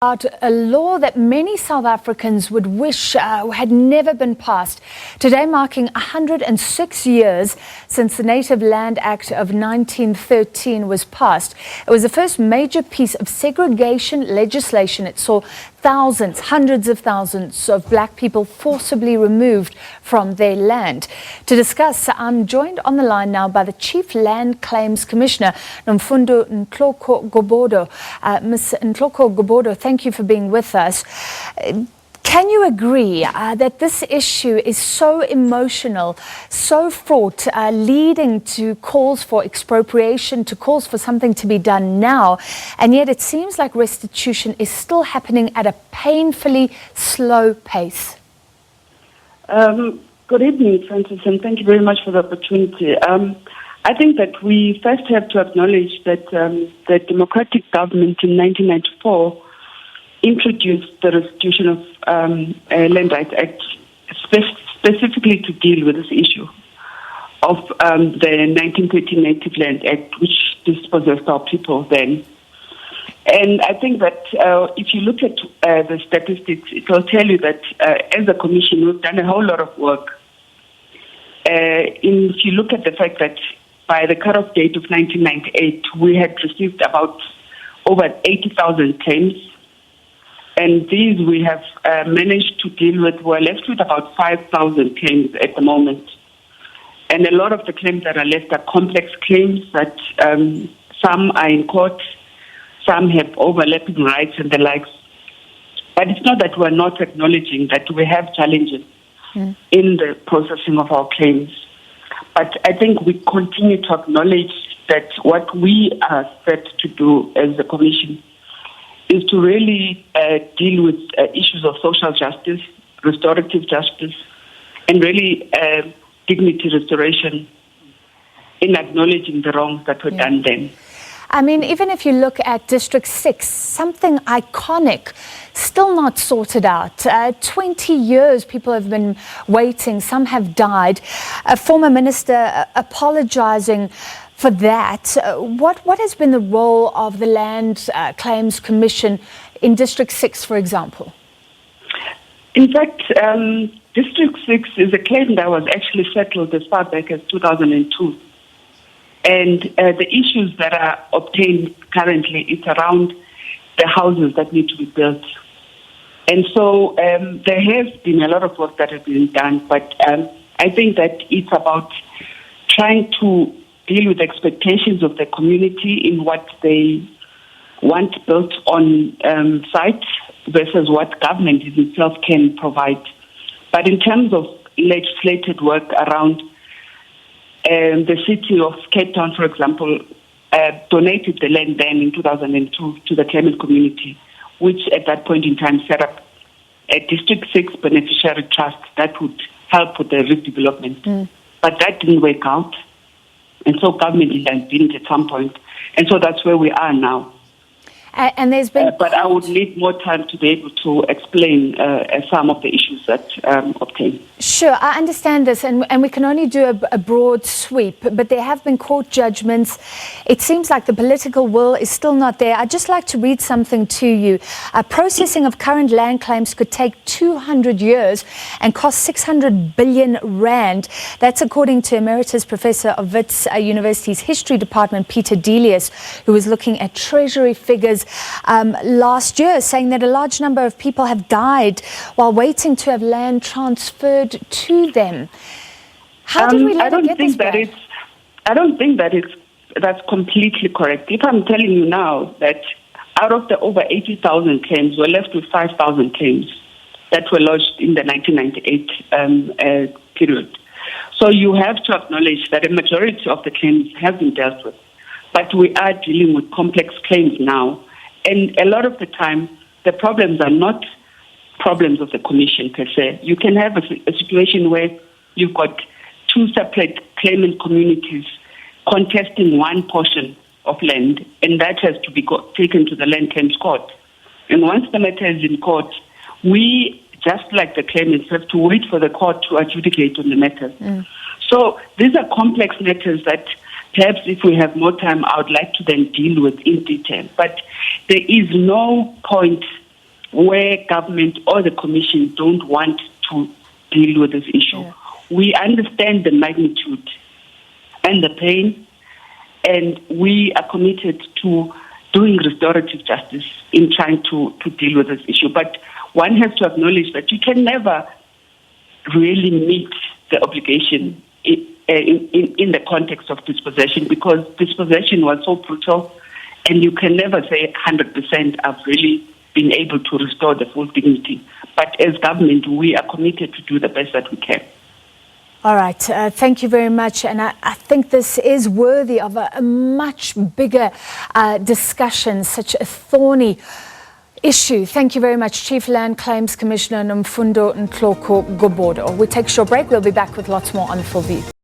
A law that many South Africans would wish had never been passed. Today marking 106 years since the Native Land Act of 1913 was passed. It was the first major piece of segregation legislation. It saw thousands, hundreds of thousands of black people forcibly removed from their land. To discuss, I'm joined on the line now by the Chief Land Claims Commissioner, Nomfundo Ntloko-Gobodo. Ms. Ntloko-Gobodo, thank you for being with us. Can you agree that this issue is so emotional, so fraught, leading to calls for expropriation, to calls for something to be done now, and yet it seems like restitution is still happening at a painfully slow pace? Good evening, Francis, and thank you very much for the opportunity. I think that we first have to acknowledge that the democratic government in 1994 introduced the Restitution of Land Rights Act specifically to deal with this issue of the 1913 Native Land Act, which dispossessed our people then. And I think that if you look at the statistics, it will tell you that as a commission, we've done a whole lot of work. If you look at the fact that by the cutoff date of 1998, we had received about over 80,000 claims. And these we have managed to deal with. We're left with about 5,000 claims at the moment. And a lot of the claims that are left are complex claims that some are in court, some have overlapping rights and the likes. But it's not that we're not acknowledging that we have challenges in the processing of our claims. But I think we continue to acknowledge that what we are set to do as the Commission is to really deal with issues of social justice, restorative justice, and really dignity restoration in acknowledging the wrongs that were done then. I mean, even if you look at District 6, something iconic, still not sorted out. 20 years people have been waiting, some have died. A former minister apologizing for that. What has been the role of the Land Claims Commission in District 6, for example? In fact, District 6 is a claim that was actually settled as far back as 2002. And the issues that are obtained currently is around the houses that need to be built. And so there has been a lot of work that has been done, but I think that it's about trying to deal with expectations of the community in what they want built on site versus what government itself can provide. But in terms of legislated work around the city of Cape Town, for example, donated the land then in 2002 to the claimant community, which at that point in time set up a District 6 beneficiary trust that would help with the redevelopment. But that didn't work out. And so government intervened at some point. And so that's where we are now. And there's been but I would need more time to be able to explain some of the issues that obtain. Sure, I understand this, and we can only do a broad sweep, but there have been court judgments. It seems like the political will is still not there. I'd just like to read something to you. Processing of current land claims could take 200 years and cost 600 billion rand. That's according to Emeritus Professor of Wits University's History Department, Peter Delius, who was looking at Treasury figures last year, saying that a large number of people have died while waiting to have land transferred to them. How did we let it get this bad? I don't think that's completely correct. If I'm telling you now that out of the over 80,000 claims, we're left with 5,000 claims that were lodged in the 1998 period. So you have to acknowledge that a majority of the claims have been dealt with. But we are dealing with complex claims now. And a lot of the time, the problems are not problems of the commission per se. You can have a situation where you've got two separate claimant communities contesting one portion of land, and that has to be taken to the land claims court. And once the matter is in court, we, just like the claimants, have to wait for the court to adjudicate on the matter. So these are complex matters that perhaps if we have more time, I would like to then deal with in detail. But there is no point where government or the commission don't want to deal with this issue. Yeah. We understand the magnitude and the pain, and we are committed to doing restorative justice in trying to deal with this issue. But one has to acknowledge that you can never really meet the obligation in the context of dispossession, because dispossession was so brutal, and you can never say 100% I've really been able to restore the full dignity. But as government, we are committed to do the best that we can. All right. Thank you very much. And I think this is worthy of a much bigger discussion, such a thorny issue. Thank you very much, Chief Land Claims Commissioner Nomfundo Ntloko-Gobodo. We take a short break. We'll be back with lots more on Full View.